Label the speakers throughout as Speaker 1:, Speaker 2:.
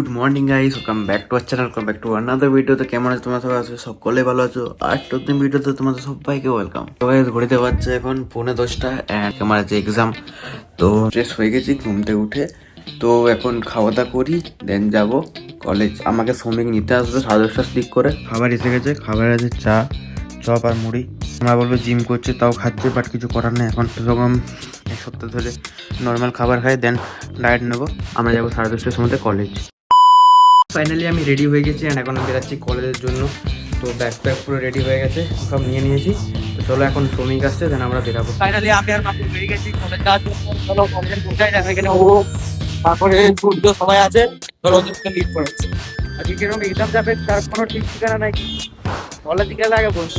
Speaker 1: Good morning guys, welcome back to our channel, welcome back to another video. তো কেমন আছে তোমরা সবাই? আছো সকলে ভালো আছো? আর নতুন ভিডিওতে তোমাদের সবাইকে ওয়েলকাম। তো গাইস ঘড়িতে বাজছে এখন 10:45 এন্ড আমার আছে এক্সাম। তো ফ্রেশ হয়ে গেছি ঘুম থেকে উঠে। তো এখন খাওয়া দাওয়া করি, দেন যাব কলেজ। আমাকে শ্রমিক নিতে আসবে 10:30 স্লিক করে। খাবার এসে গেছে, খাবার আছে চা, চপ আর মুড়ি। আমরা বলবো জিম করছে তাও খাচ্ছে, বাট কিছু করার নেই। এখন এরকম এক সপ্তাহ ধরে নর্মাল খাবার খাই, দেন ডায়েট নেবো। আমরা যাবো 10:30টার সময় কলেজ। ফাইনালি আমি রেডি হয়ে গেছি অ্যান্ড এখন আমি বেরাচ্ছি কলেজের জন্য। তো ব্যাগ পুরো রেডি হয়ে গেছে, সব নিয়ে নিয়েছি। তো চলো এখন শ্রমিক আসছে, দেন আমরা বেরাবো।
Speaker 2: ফাইনালি আমি আর মাপুর বেরিয়ে গেছি কলেজ যাওয়ার জন্য। চলো কলেজে পৌঁছাই যাবে এখানে ও তারপরে সূর্য সবাই আছে, চলো ওদেরকে লিড করেছে। আজকে কিরকম এক্সাম যাবে তার কোনো ঠিক ঠিকানা নাই। কলেজ থেকে আগে বলছি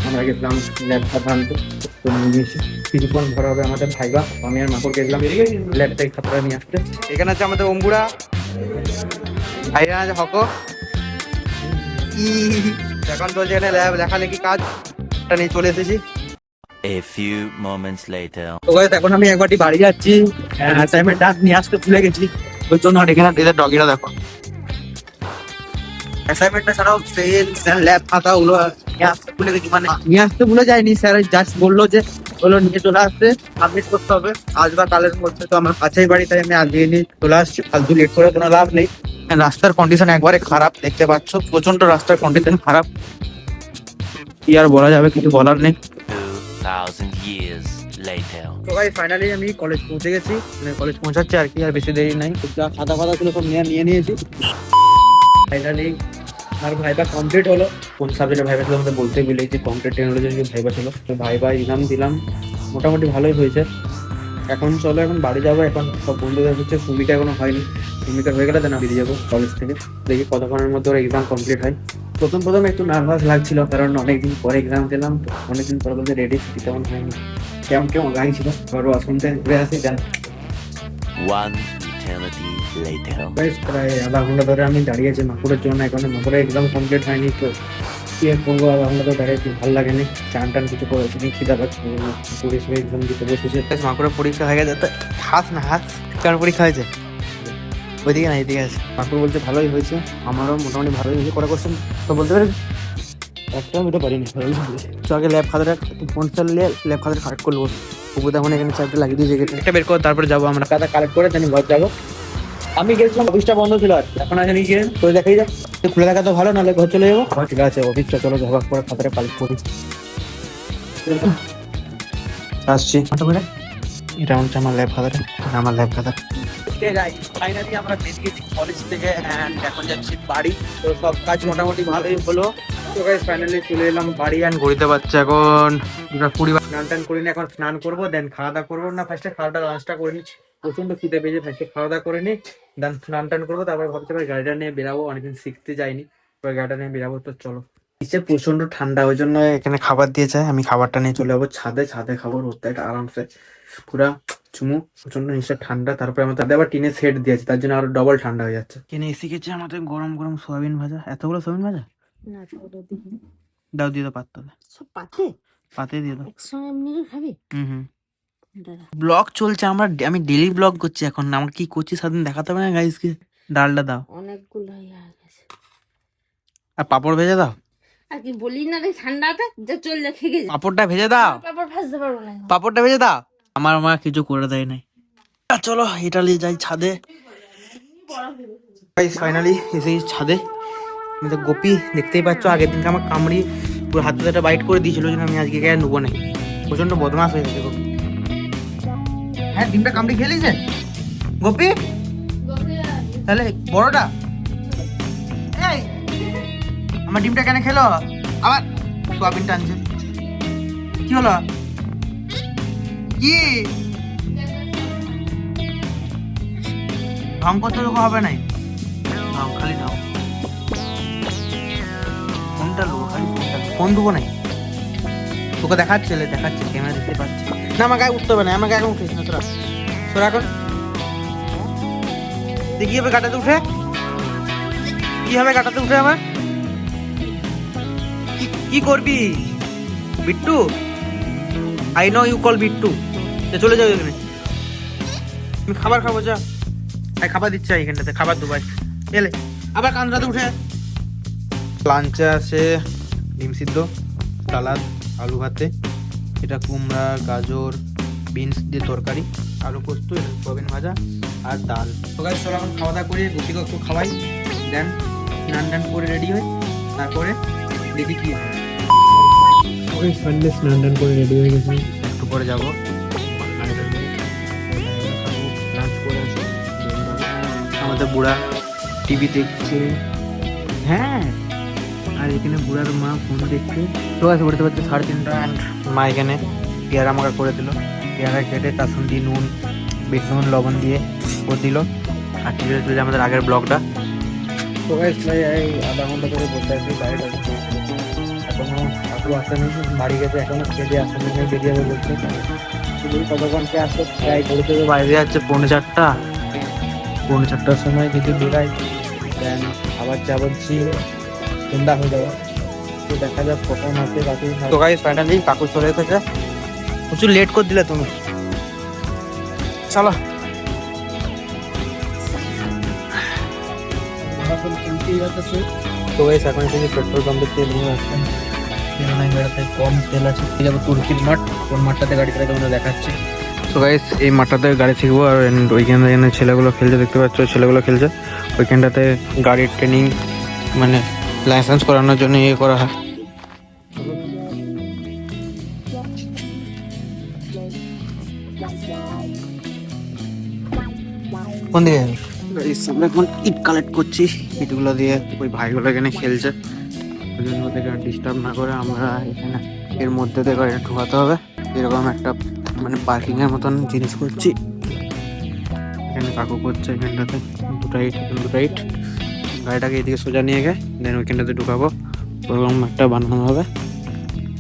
Speaker 1: আমরা গেছিলাম ল্যাপটপ আনতে, তো নিয়ে নিয়েছি। কিছুক্ষণ ভরা হবে আমাদের ভাইবা। আমি আর মাপুর গেছিলাম ল্যাব থেকে খাতাটা নিয়ে আসতে।
Speaker 2: এখানে আছে আমাদের অম্বুরা, ভাইরা আছে হক। এখন চলছে এখানে ল্যাব লেখালেখি কাজ, এটা নিয়ে চলে এসেছি।
Speaker 3: A few moments later.
Speaker 2: তো গাইস এখন আমি একবারটি বাড়ি যাচ্ছি, অ্যাসাইনমেন্টটা নিয়ে আসতে ভুলে গেছি। ওই জন্য এখানে এদের ডগিরা দেখো। অ্যাসাইনমেন্টটা ছাড়াও পেন ল্যাব খাতা ওগুলো নিয়ে আসতে ভুলে গেছি। মানে নিয়ে আসতে ভুলে যায়নি, স্যার জাস্ট বললো যে ওগুলো নিয়ে চলে আসতে, সাবমিট করতে হবে আজ বা কালের মধ্যে। তো আমার কাছেই বাড়ি, তাই আমি আজকে নিয়ে চলে আসছি। ফালতু লেট করে কোনো লাভ নেই। রাস্তার কন্ডিশন একবারে খারাপ, দেখতে পাচ্ছ প্রচন্ড রাস্তার কন্ডিশন খারাপ। কি আর বলা যাবে, কিছু বলার নেই।
Speaker 3: 2,000 years later.
Speaker 2: তো ভাই ফাইনালি আমি কলেজ পৌঁছে গেছি, মানে কলেজ পৌঁছাচ্ছে আর কি, আর বেশি দেরি নাই। যা খাতা ফাতা ছিল সব নিয়ে নিয়েছি। ফাইনালি আমার ভাইবা কমপ্লিট হলো। কোন সাবজেক্টের ভাইবা ছিল আমাদের বলতে ভুলেছি, কম্পিউটার টেকনোলজির ভাইবা ছিল। তো ভাইবা এক্সাম দিলাম, মোটামুটি ভালোই হয়েছে। এখন চলো এখন বাড়ি যাবো। এখন সব বন্ধুদের হচ্ছে ভূমিকা এখনো হয়নি, ভূমিকা হয়ে গেলে দেন বেরিয়ে যাবো কলেজ থেকে। দেখি কতক্ষণের মধ্যে ওর এক্সাম কমপ্লিট হয়। প্রথম একটু নার্ভাস লাগছিল, কারণ অনেকদিন পরে এক্সাম দিলাম। তো অনেকদিন পরে বলতে রেডি তেমন হয়নি, কেমন কেমন লাগছিল। ঘর শুনতে ঘুরে আসি দেন।
Speaker 3: One eternity later.
Speaker 2: বেশ প্রায় আধা ঘন্টা ধরে আমি দাঁড়িয়েছি মাকুরের জন্য। এখন মাকুরের এক্সাম কমপ্লিট হয়নি, তো কি আর করবো, আধা ঘন্টা ধরে দাঁড়িয়েছি, ভালো লাগেনি। চান টান কিছু করেছি, খিদা পাচ্ছি। পুলিশ এক্সাম দিতে বসেছে। মাকুরের পরীক্ষা হয়ে গেছে, তো হাস না হাস। কার পরীক্ষা হয়েছে? ওইদিকে না এদিকে আছে। মাকুর বলছে ভালোই হয়েছে, আমারও মোটামুটি ভালোই হয়েছে। কটা কোশ্চেন তো বলতে পারি একটা দুটো পারিনি। তো আগে ল্যাব খাতাটা ফোন চালিয়ে ল্যাব খাতাটা কালেক্ট করবো। উপরে এখন এখানে চারটে লাগিয়ে দিয়েছে, একটা বের করে তারপরে যাবো আমরা। খাতা কালেক্ট করে জানি ঘর যাবো। আমি গেছিলাম, অফিসটা বন্ধ ছিল, আর এখন আসেনি গিয়ে তো দেখাই যাক। খুলে দেখা তো ভালো, নাহলে ঘর চলে যাবো। ঠিক আছে অফিসটা চলো ঝাবাক করে খাতাটা কালেক্ট করি। আসছি এটা হচ্ছে আমার ল্যাব খাতাটা, আমার ল্যাব খাতা। ফাইনালি আমরা বেরিয়েছি কলেজ থেকে এন্ড এখন যাচ্ছি বাড়ি। তো সব কাজ মোটামুটি ভালোই হলো। তো গাইস ফাইনালি চলে এলাম বাড়ি এন্ড ঘড়িতে বাচ্চা এখন 2:20। স্নান টান করিনি, এখন স্নান করবো, দেন খাওয়া দাওয়া করবো। না ফার্স্টে খাওয়া দাওয়া লাঞ্চটা করে নিচ্ছি, প্রচন্ড খিদে পেয়েছে। ফার্স্টে খাওয়া দাওয়া করে নিই, দেন স্নান টান করবো। তারপরে ভাবছি ভাই গাড়িটা নিয়ে বেরাবো, অনেকদিন শিখতে যাইনি, এবার গাড়িটা নিয়ে বেরাবো। তো চলো। নিচে প্রচন্ড ঠান্ডা, ওই জন্য এখানে খাবার দিয়েছে। আমি খাবারটা নিয়ে চলে যাবো ছাদে। ছাদে খাবো রোদটা একটা আরামসে, পুরা চুমু। প্রচন্ড নিচে ঠান্ডা, তারপরে আমাদের আবার টিনের সেট দিয়েছে, তার জন্য আরো ডবল ঠান্ডা হয়ে যাচ্ছে। কিনে এসে গেছে আমাদের গরম গরম সোয়াবিন ভাজা। এতগুলো সোয়াবিন ভাজা
Speaker 4: না ওটা দিই
Speaker 2: দাও, দিয়ে দাও পাত্তা,
Speaker 4: সব পাতে
Speaker 2: পাতে দিয়ে দাও।
Speaker 4: একসঙ্গে এমনি করে খাবি
Speaker 2: হুম
Speaker 4: দাদা।
Speaker 2: ব্লগ চলছে, আমি ডেইলি ব্লগ করছি এখন। আমার কি করছি সারাদিন দেখাতে হবে না গাইসকে। ডালটা দাও
Speaker 4: অনেকগুলো ইয়ে হয়ে গেছে।
Speaker 2: আর পাপড় ভেজে দাও।
Speaker 4: আর কি বলি না রে, ঠান্ডাটা যা চল রেখে গেছে।
Speaker 2: পাপড়টা ভেজে দাও,
Speaker 4: পাপড় ভাজতে পারবো না।
Speaker 2: পাপড়টা ভেজে দাও। আমার মা কিছু করে দেয় নাই। চলো এটা নিয়ে যাই ছাদে। ফাইনালি এসেই ছাদে। আমাদের গোপী দেখতেই পাচ্ছ, আগের দিনকে আমার কামড়ি পুরো হাত হাতে বাইট করে দিয়েছিল, যেন আমি আজকে গায়ে নেবো না। প্রচন্ড বদমাস হয়ে গেছে গোপী। হ্যাঁ ডিমটা কামড়ি খেলিছে গোপী, তাহলে বড়টা। এই আমার ডিমটা কেন খেলো? আবার সোয়াবিন টানছে, কি হলো? কি ঢং করতে লোক হবে নাই, ঢং খালি ঢং। ফোনটা লোক খালি ফোন দেবো নাই। তোকে দেখাচ্ছে ক্যামেরা দেখতে পাচ্ছে না। আমার গায়ে উঠতে হবে না, আমার গায়ে এখন উঠেছি না। তোরা এখন দেখি হবে গাটাতে উঠে, কি হবে গাটাতে উঠে আমার? কি করবি Bittu? I know you call Bittu. চলে যাও এখানে, আমি খাবার খাবো। যা খাবার দিচ্ছে এখানটাতে, খাবার দুবাই। এলে আবার কান্দ্রাতে উঠে। লাঞ্চে আছে ডিম সিদ্ধ, সালাদ, আলু ভাতে, এটা কুমড়া, গাজর, বিনস দিয়ে তরকারি, আলু পোস্ত, সয়াবিন ভাজা আর ডাল। তো গাইস চলো এখন খাওয়া দাওয়া করে গুটিকে একটু খাওয়াই, দেন স্নান টান করে রেডি হই, তারপরে দেখি কি হয়।
Speaker 5: ওই সানডে স্নান টান করে রেডি হয়ে গেছি,
Speaker 2: একটু পরে যাবো লাঞ্চ করে আসি। আমাদের বুড়া টিভি দেখছে, হ্যাঁ, আর এখানে বুড়ার মা ফোন দেখছে। তো আছে উঠতে পারছে 3:30 অ্যান্ড মা এখানে পেয়ারা আমাকে করে দিল, পেয়ারা কেটে তার সঙ্গে নুন, বিট নুন, লবণ দিয়ে করে দিল। আর টিভিতে চলে আমাদের আগের ব্লগটা। তো গাইস ভাই এই আধা ঘন্টা ধরে বসে আছি বাইরে, এখনো কাকু আসেনি, বাড়ি গেছে, এখনো খেতে আসেনি, বেরিয়ে যাবে বলছে। কতক্ষণকে আসতে প্রায় ঘুরে থেকে বাইরে যাচ্ছে 4:30, 4:30টার সময় যদি বেরাই দেন আবার যাচ্ছি সন্ধ্যা হয়ে যাবে। তো দেখা যাক কখন আসে কাকু। তো গাইস ফাইনালি কাকু চলে এসেছে, প্রচুর লেট করে দিলে তুমি, চলো। তো গাইস এখন এসে পেট্রোল পাম্পে তেল নিয়ে আসছেন, তেল নাই গাড়িতে কম তেল আছে। যাবো তুর্কির মাঠ, কোন মাঠটাতে গাড়ি চালাতে তোমাদের দেখাচ্ছি। তো গাইস এই মাঠটাতে গাড়ি শিখবো, আর ওইখানে এখানে ছেলেগুলো খেলছে, দেখতে পাচ্ছ ছেলেগুলো খেলছে। ওইখানটাতে গাড়ির ট্রেনিং মানে লাইসেন্স করানোর জন্য ইয়ে করা হয়। কোন দিকে আমরা এখন ইট কালেক্ট করছি, ইটগুলো দিয়ে ওই ভাইগুলো এখানে খেলছে, ওই জন্য ওদেরকে ডিস্টার্ব না করে আমরা এখানে এর মধ্যে দিয়ে গাড়িটা ঢুকাতে হবে। এরকম একটা মানে পার্কিং এর মতন জিনিস করছি, এখানে কাকু করছে। এখানটাতে দুটো ইট গাড়িটাকে এদিকে সোজা নিয়ে গিয়ে দেন ওইখানটাতে ঢুকাবো, ওরকম একটা বানানো হবে।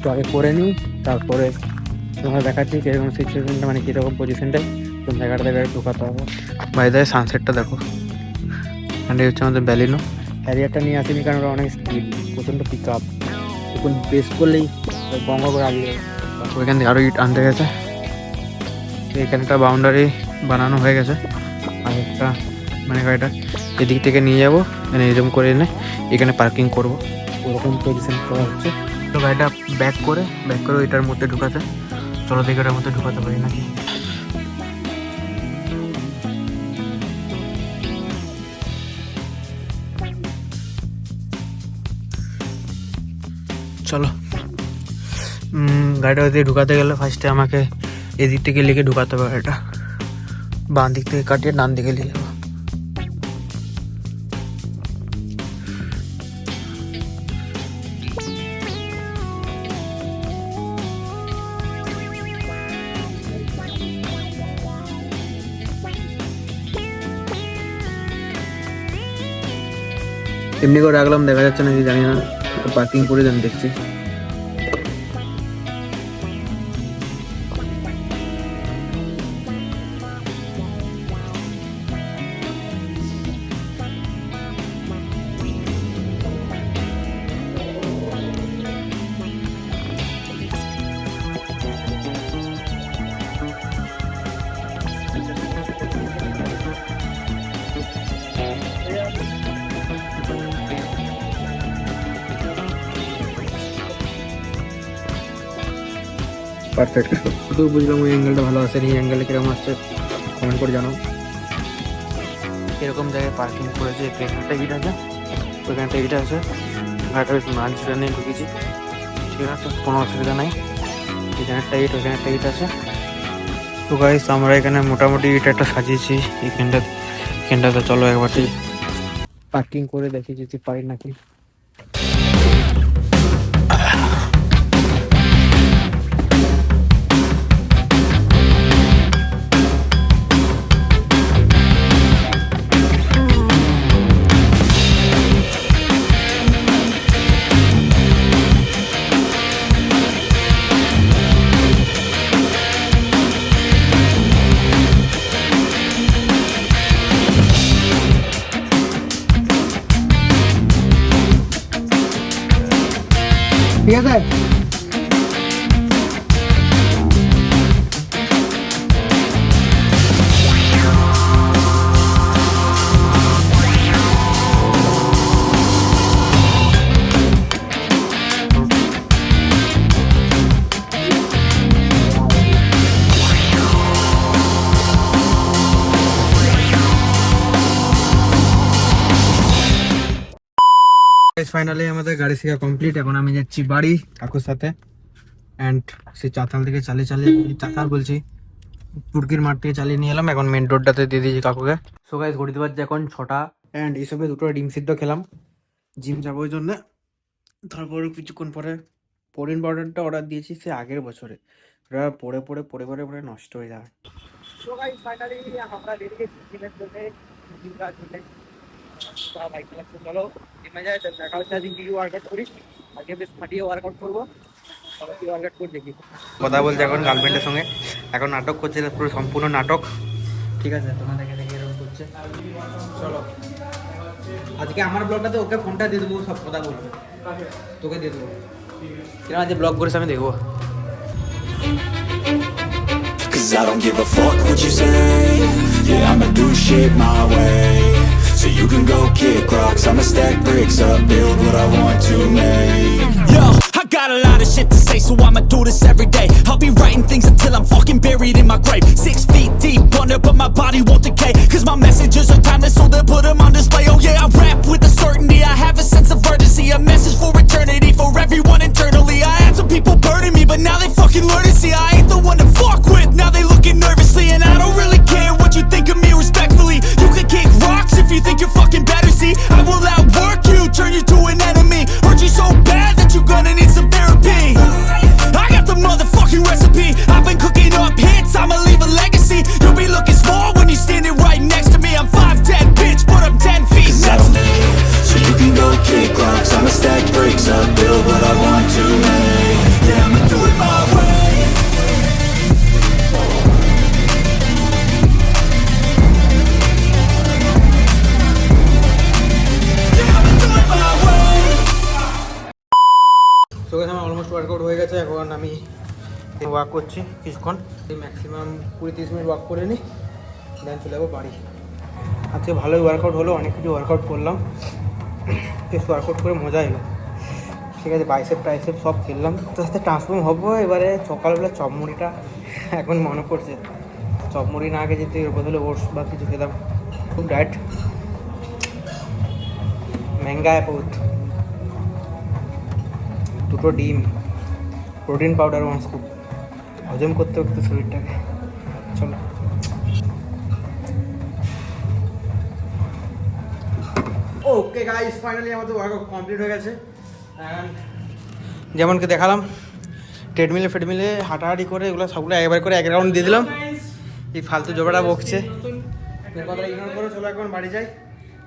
Speaker 2: তো আগে করে নিই, তারপরে তোমার দেখাচ্ছি কিরকম সিচুয়েশনটা, মানে কীরকম পজিশনটায় কোন জায়গাটাতে গাড়ি ঢুকাতে হবে। বাইরে সানসেটটা দেখো, এখানে হচ্ছে আমাদের ব্যালিনো। হ্যারিয়ারটা নিয়ে আসিনি কারণ ওরা অনেক স্পিড, প্রচণ্ড পিক আপ, এখন বেস করলেই বঙ্গ করে আগিয়ে। ওইখান থেকে আরও ইট আনতে গেছে, এখানে একটা বাউন্ডারি বানানো হয়ে গেছে। আর একটা মানে গাড়িটা এদিক থেকে নিয়ে যাবো, মানে এরকম করে এনে এখানে পার্কিং করবো, ওরকম পজিশন করা হচ্ছে। তো গাড়িটা ব্যাক করে ওইটার মধ্যে ঢুকাতে, চলো দেখে ওটার মধ্যে ঢুকাতে পারি নাকি। চলো গাড়িটা ওদিকে ঢুকাতে গেলে ফার্স্টে আমাকে এদিক থেকে লিখে ঢুকাতে হবে, গাড়িটা বাঁ দিক থেকে কাটিয়ে ডান দিকে নিয়ে যাবো। এমনি করে রাখলাম, দেখা যাচ্ছে নাকি জানি না, পার্কিং করে দেন দেখছি। পারফেক্ট, শুধু বুঝলাম ওই অ্যাঙ্গেলটা ভালো আসে, এই অ্যাঙ্গেলে কিরকম আসছে কমেন্ট করে জানাও। এরকম জায়গায় পার্কিং করেছে, এখানটা ইট আছে, ওইখানটা ইট আছে, গাড়িটা বেশ মাঝখানে নিয়ে ঢুকেছি, ঠিক আছে, কোনো অসুবিধা নাই। এখানে একটা ইট, ওইখানে একটা ইট আছে। তো গাইস আমরা এখানে মোটামুটি ইট একটা সাজিয়েছি এখানটাতে, চলো একবারটি পার্কিং করে দেখি যদি পারি নাকি। ঠিক আছে, গাইস ফাইনালি আমাদের গাড়ি শেখা কমপ্লিট। এখন আমি যাচ্ছি বাড়ি কাকুর সাথে। অ্যান্ড সে চাতাল থেকে চাতাল বলছি তুর্কির মাঠ থেকে চালিয়ে নিয়ে এলাম। এখন মেন রোডটাতে দিয়ে দিয়েছি কাকুকে। সো গাইস ঘড়িতে বাজছে এখন 6টা। অ্যান্ড এইসবে দুটো ডিম সিদ্ধ খেলাম জিম যাবো ওই জন্য। তারপর কিছুক্ষণ পরে প্রোটিন পাউডারটা অর্ডার দিয়েছি সে আগের বছরে, ওটা পরে নষ্ট হয়ে যাবে। সো গাইস ফাইনালি আমরা রেডি হয়েছি জিমের জন্য। জিম কাজ চলে বাইক চালাচ্ছে, চলো জিমে যাই। দেখা হচ্ছে আজকে কি ওয়ার্কআউট করি, আজকে বেশ ফাটিয়ে ওয়ার্কআউট করবো। কথা বলছে এখন গার্লফ্রেন্ডের সঙ্গে, এখন নাটক করছে, পুরো সম্পূর্ণ নাটক। ঠিক আছে, তোমাদেরকে দেখে এরকম করছে। চলো আজকে আমার ব্লগটাতে ওকে ফোনটা দিয়ে দেবো, সব কথা বলবে, তোকে দিয়ে দেবো। কিরকম আজকে ব্লগ করেছে আমি দেখবো।
Speaker 6: Cause I don't give a fuck what you say. Yeah, I'ma do shit my way. So you can go kick rocks, I'ma stack bricks up, build what I want to make. Yo, I got a lot of shit to say, so I'ma do this every day. I'll be writing things until I'm fucking buried in my grave. 6 feet deep under, but my body won't decay. Cause my messages are timeless, so they'll put them on display. Oh yeah, I rap with a certainty, I have a sense of urgency. A message for eternity, for everyone internally. I had some people burning me, but now they fucking learn to see I ain't the one to fuck with. Now they looking nervously, and I don't really care what you think of me respectfully. You can kick rocks if you think you're fucking better, see. I will outwork you, turn you to an enemy. Hurt you so bad that you're gonna need some therapy. I got the motherfucking recipe. I've been cooking up hits, I'ma leave a legacy. You'll be looking small when you're standing right next to me. I'm 5'10", bitch, but I'm 10 feet mentally. So you can go kick rocks, I'ma stack bricks up, build what I want to make. Yeah, I'ma do it my way. Yeah, I'ma do it my way.
Speaker 2: So guys আমার almost workout হয়ে গেছে। এখন আমি walk করছি কিছুক্ষণ, maximum 20-30 minute walk করে নিই, দেন চলে যাবো বাড়ি। আজকে ভালোই ওয়ার্কআউট হলো, অনেক কিছু ওয়ার্কআউট করলাম, বেশ ওয়ার্কআউট করে মজা এলো। ঠিক আছে, বাইসেপ টাইসেপ সব খেললাম, আস্তে আস্তে ট্রান্সফর্ম হবো। এবারে সকালবেলা চপমুড়িটা এখন মনে পড়ছে, চপমুড়ি না খেয়ে যেতে এর বদলে ওটস বা কিছু খেতাম। খুব ডায়েট মেঙ্গা বহুত। দুটো ডিম, প্রোটিন পাউডার 1 স্কুপ, হজম করতে করতে শরীরটাকে। চলো ওকে গাইস ফাইনালি আমাদের ওয়ার্কআউট কমপ্লিট হয়ে গেছে। যেমনকি দেখালাম ট্রেডমিলে ফেডমিলে হাঁটাহাঁটি করে এগুলো সবগুলো একবার করে 1 রাউন্ড দিয়ে দিলাম। এই ফালতু জোগাড়া বকছে, কথাটা ইগনোর করে চলো এখন বাড়ি যাই।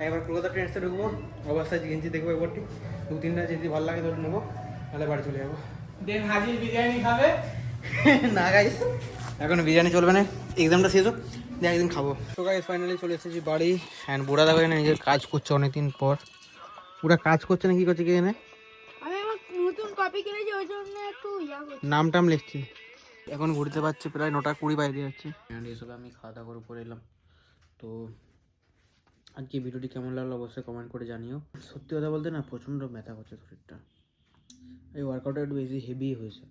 Speaker 2: একবার কলকাতা ট্রেন্সে ঢুকবো, অবস্থায় গেঞ্জি দেখবো একবারটি, 2-3টা যদি ভালো লাগে তাহলে নেবো, তাহলে বাড়ি চলে যাবো। দেন হাজির বিরিয়ানি খাবে না গাইস, এখন বিরিয়ানি চলবে না, এক্সামটা শেষ হোক দিয়ে একদিন খাবো। তো গাইস ফাইনালি চলে এসেছি বাড়ি। অ্যান্ড বুড়া দেখো এখানে নিজের কাজ করছে অনেকদিন পর। পুরা কাজ করছে না, কি করছে কি এখানে?
Speaker 4: আমি আমার নতুন কপি কিনেছি ওই জন্য একটু
Speaker 2: নাম টাম লিখছি। এখন ঘুরতে পারছি, প্রায় 9:20 বাইরে যাচ্ছে। অ্যান্ড এসবে আমি খাওয়া দাওয়া করে উপরে এলাম। তো আজকে ভিডিওটি কেমন লাগলো অবশ্যই কমেন্ট করে জানিও। সত্যি কথা বলতে না প্রচণ্ড ব্যথা করছে শরীরটা, এই ওয়ার্কআউটটা একটু বেশি হেভি হয়েছে।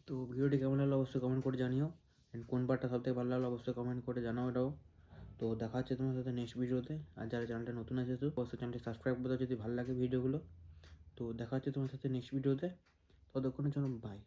Speaker 2: তো ভিডিওটি কেমন লাগলো অবশ্যই কমেন্ট করে জানিও। অ্যান্ড কোন পার্টটা সবথেকে ভালো লাগলো অবশ্যই কমেন্ট করে জানাও এটাও। তো দেখা হচ্ছে তোমার সাথে নেক্সট ভিডিওতে। আর যারা চ্যানেলটা নতুন আছে তো অবশ্যই চ্যানেলটি সাবস্ক্রাইব করতে যদি ভালো লাগে ভিডিওগুলো। তো দেখা হচ্ছে তোমার সাথে নেক্সট ভিডিওতে, ততক্ষণের জন্য বাই।